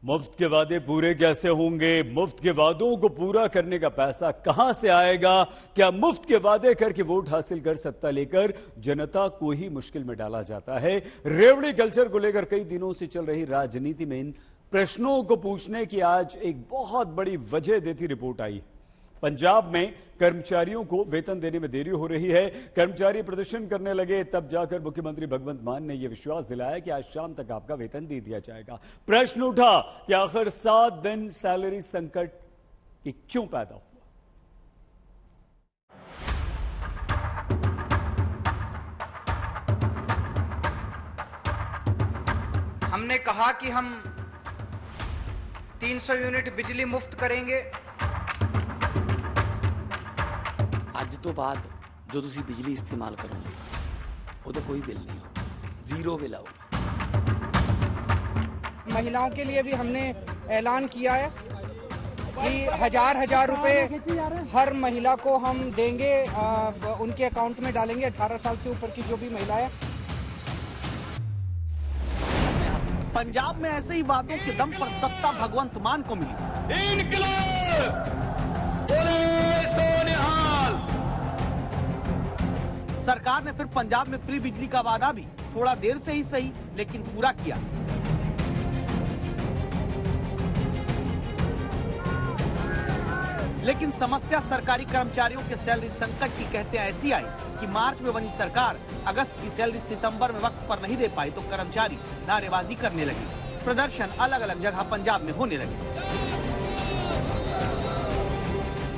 मुफ्त के वादे पूरे कैसे होंगे? मुफ्त के वादों को पूरा करने का पैसा कहां से आएगा? क्या मुफ्त के वादे करके वोट हासिल कर सत्ता लेकर जनता को ही मुश्किल में डाला जाता है? रेवड़ी कल्चर को लेकर कई दिनों से चल रही राजनीति में इन प्रश्नों को पूछने की आज एक बहुत बड़ी वजह देती रिपोर्ट आई। पंजाब में कर्मचारियों को वेतन देने में देरी हो रही है। कर्मचारी प्रदर्शन करने लगे, तब जाकर मुख्यमंत्री भगवंत मान ने यह विश्वास दिलाया कि आज शाम तक आपका वेतन दे दिया जाएगा। प्रश्न उठा कि आखिर 7 दिन सैलरी संकट की क्यों पैदा हुआ? हमने कहा कि हम 300 यूनिट बिजली मुफ्त करेंगे। ਅੱਜ ਤੋਂ ਬਾਅਦ जो ਤੁਸੀਂ बिजली इस्तेमाल करोगे ਉਹਦਾ कोई बिल नहीं होगा, जीरो बिल आओगे। महिलाओं के लिए भी हमने ऐलान किया है कि हजार रुपए हर महिला को हम देंगे, उनके अकाउंट में डालेंगे। 18 साल से ऊपर की जो भी महिला है। पंजाब में ऐसे ही वादों के दम पर सत्ता भगवंत मान को मिली। सरकार ने फिर पंजाब में फ्री बिजली का वादा भी थोड़ा देर से ही सही लेकिन पूरा किया। लेकिन समस्या सरकारी कर्मचारियों के सैलरी संकट की कहते हैं ऐसी आई कि मार्च में बनी सरकार अगस्त की सैलरी सितंबर में वक्त पर नहीं दे पाई तो कर्मचारी नारेबाजी करने लगे। प्रदर्शन अलग अलग जगह पंजाब में होने लगे।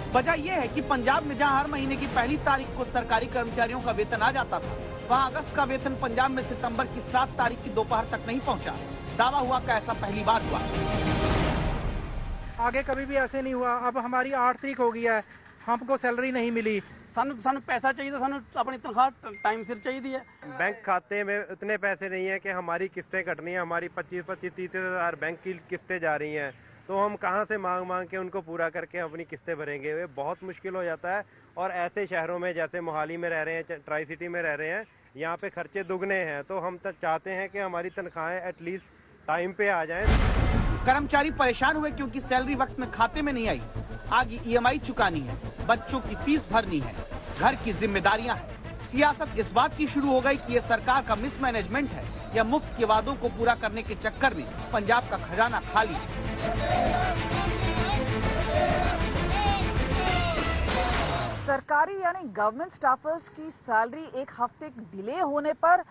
वजह यह है कि पंजाब में जहां हर महीने की पहली तारीख को सरकारी कर्मचारियों का वेतन आ जाता था, वहां अगस्त का वेतन पंजाब में सितंबर की 7 तारीख की दोपहर तक नहीं पहुंचा। दावा हुआ कि ऐसा पहली बार हुआ। आगे कभी भी ऐसे नहीं हुआ। अब हमारी 8 तारीख हो गई है, हमको सैलरी नहीं मिली। सानू पैसा चाहिए, सानू अपनी तनख्वाह टाइम सिर चाहिए है। बैंक खाते में उतने पैसे नहीं है कि हमारी किस्तें कटनी है। हमारी 25-30 हज़ार बैंक की किस्तें जा रही हैं, तो हम कहां से मांग के उनको पूरा करके अपनी किस्तें भरेंगे? वे बहुत मुश्किल हो जाता है। और ऐसे शहरों में जैसे मोहाली में रह रहे हैं, ट्राई सिटी में रह रहे हैं, यहाँ पे खर्चे दुगने हैं। तो हम चाहते हैं कि हमारी तनख्वाहें एटलीस्ट टाइम पे आ जाएं। कर्मचारी परेशान हुए क्योंकि सैलरी वक्त में खाते में नहीं आई। आगे EMI चुकानी है, बच्चों की फीस भरनी है, घर की जिम्मेदारियां हैं। सियासत इस बात की शुरू हो गई कि ये सरकार का मिसमैनेजमेंट है या मुफ्त के वादों को पूरा करने के चक्कर में पंजाब का खजाना खाली है। सरकारी यानी गवर्नमेंट स्टाफर्स की सैलरी एक हफ्ते डिले होने पर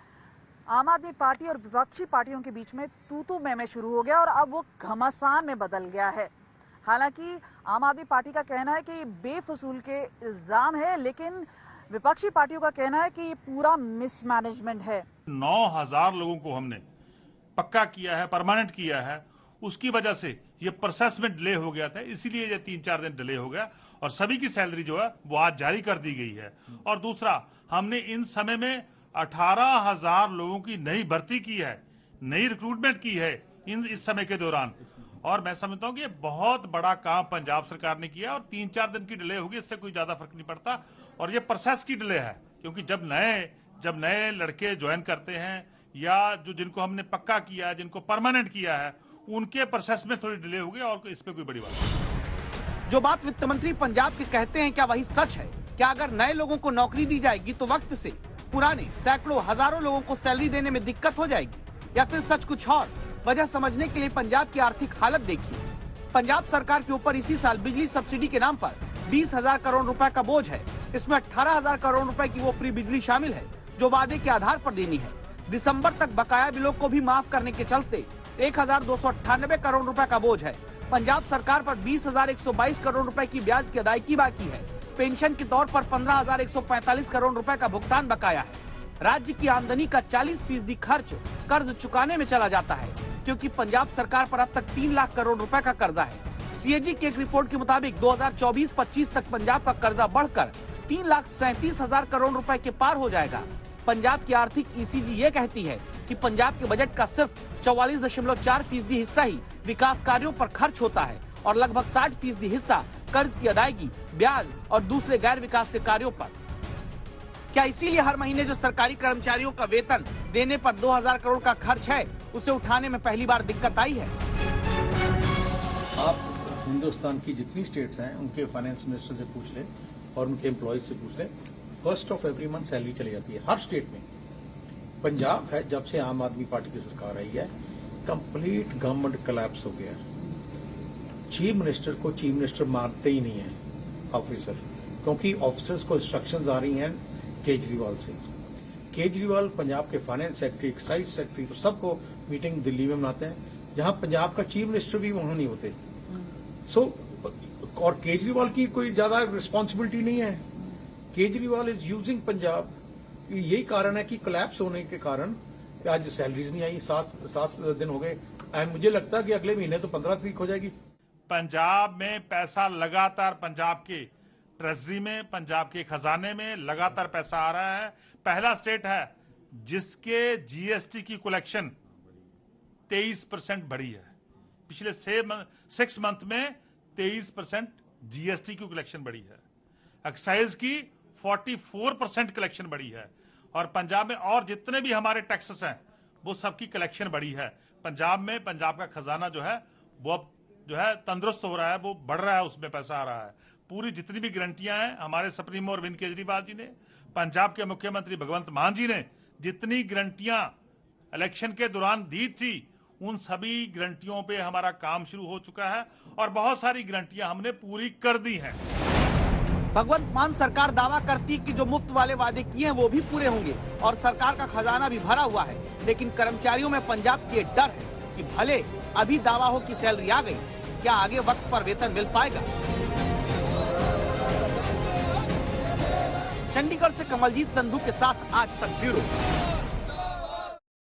आम आदमी पार्टी और विपक्षी पार्टियों के बीच में तू मैं शुरू हो गया और अब वो घमासान में बदल गया है। हालांकि आम आदमी पार्टी का कहना है कि बेफजूल के इल्जाम है, लेकिन विपक्षी पार्टियों का कहना है कि ये पूरा मिसमैनेजमेंट है। 9000 लोगों को हमने पक्का किया है, परमानेंट किया है। उसकी वजह से ये प्रोसेस में डिले हो गया था, इसीलिए ये 3-4 दिन डिले हो गया और सभी की सैलरी जो है वो आज जारी कर दी गई है। और दूसरा, हमने इन समय में 18,000 लोगों की नई भर्ती की है, नई रिक्रूटमेंट की है इस समय के दौरान। और मैं समझता हूं कि ये बहुत बड़ा काम पंजाब सरकार ने किया और 3-4 दिन की डिले होगी, इससे कोई ज्यादा फर्क नहीं पड़ता। और ये प्रोसेस की डिले है, क्योंकि जब नए लड़के ज्वाइन करते हैं या जिनको हमने पक्का किया है, जिनको परमानेंट किया है, उनके प्रोसेस में थोड़ी डिले होगी और इसमें कोई बड़ी बात नहीं। जो बात वित्त मंत्री पंजाब के कहते हैं, क्या वही सच है? क्या अगर नए लोगों को नौकरी दी जाएगी तो वक्त से पुराने सैकड़ों हजारों लोगों को सैलरी देने में दिक्कत हो जाएगी, या फिर सच कुछ और? वजह समझने के लिए पंजाब की आर्थिक हालत देखिए। पंजाब सरकार के ऊपर इसी साल बिजली सब्सिडी के नाम पर 20,000 करोड़ रुपए का बोझ है। इसमें 18,000 करोड़ रुपए की वो फ्री बिजली शामिल है जो वादे के आधार पर देनी है। दिसंबर तक बकाया बिलों को भी माफ करने के चलते 1,298 करोड़ रुपए का बोझ है। पंजाब सरकार पर 20,122 करोड़ रुपए की ब्याज की अदायगी बाकी है। पेंशन के तौर पर 15,145 करोड़ रुपए का भुगतान बकाया है। राज्य की आमदनी का 40% खर्च कर्ज चुकाने में चला जाता है, क्योंकि पंजाब सरकार पर अब तक 3 लाख करोड़ रुपए का कर्जा है। CAG की एक रिपोर्ट के मुताबिक 2024-25 तक पंजाब का कर्जा बढ़कर 3,37,000 करोड़ रुपए के पार हो जाएगा। पंजाब की आर्थिक ECG ये कहती है कि पंजाब के बजट का सिर्फ 44.4% हिस्सा ही विकास कार्यों पर खर्च होता है और लगभग 60% हिस्सा कर्ज की अदायगी, ब्याज और दूसरे गैर विकास के कार्यों पर। क्या इसीलिए हर महीने जो सरकारी कर्मचारियों का वेतन देने पर 2,000 करोड़ का खर्च है, उसे उठाने में पहली बार दिक्कत आई है? हिंदुस्तान की जितनी स्टेट्स हैं उनके फाइनेंस मिनिस्टर से पूछ ले और उनके एम्प्लॉयज से पूछ ले, 1 ऑफ एवरी मंथ सैलरी चली जाती है हर स्टेट में। पंजाब है, जब से आम आदमी पार्टी की सरकार आई है, कंप्लीट गवर्नमेंट कोलैप्स हो गया। चीफ मिनिस्टर को चीफ मिनिस्टर मानते ही नहीं है ऑफिसर, क्योंकि ऑफिसर्स को इंस्ट्रक्शंस आ रही हैं केजरीवाल से। केजरीवाल पंजाब के फाइनेंस सेक्रेटरी, एक्साइज सेक्रेटरी, तो सबको मीटिंग दिल्ली में मनाते हैं, जहां पंजाब का चीफ मिनिस्टर भी वहां नहीं होते। और केजरीवाल की कोई ज्यादा रिस्पॉन्सिबिलिटी नहीं है। Kejriwal is using Punjab. यही कारण है कि कोलैप्स होने के कारण आज सैलरीज नहीं आई, 7 दिन हो गए, एंड मुझे लगता है कि अगले महीने तो 15 तारीख हो जाएगी। पंजाब में पैसा लगातार, पंजाब के ट्रेजरी में, पंजाब के खजाने में लगातार पैसा आ रहा है। पहला स्टेट है जिसके जीएसटी की कलेक्शन 23% बढ़ी है। पिछले 6 मंथ में 23% जीएसटी की कलेक्शन बढ़ी है। एक्साइज की 44% कलेक्शन बढ़ी है। और पंजाब में और जितने भी हमारे टैक्सेस हैं वो सबकी कलेक्शन बढ़ी है। पंजाब में पंजाब का खजाना जो है वो अब जो है तंदुरुस्त हो रहा है, वो बढ़ रहा है, उसमें पैसा आ रहा है। पूरी जितनी भी गारंटियां हैं हमारे सुप्रीमो अरविंद केजरीवाल जी ने, पंजाब के मुख्यमंत्री भगवंत मान जी ने जितनी गारंटियां इलेक्शन के दौरान दी थी, उन सभी गारंटियों पे हमारा काम शुरू हो चुका है और बहुत सारी गारंटियां हमने पूरी कर दी हैं। भगवंत मान सरकार दावा करती कि जो मुफ्त वाले वादे किए हैं वो भी पूरे होंगे और सरकार का खजाना भी भरा हुआ है, लेकिन कर्मचारियों में पंजाब के डर है कि भले अभी दावा हो कि सैलरी आ गई, क्या आगे वक्त पर वेतन मिल पाएगा। चंडीगढ़ से कमलजीत संधू के साथ आज तक ब्यूरो।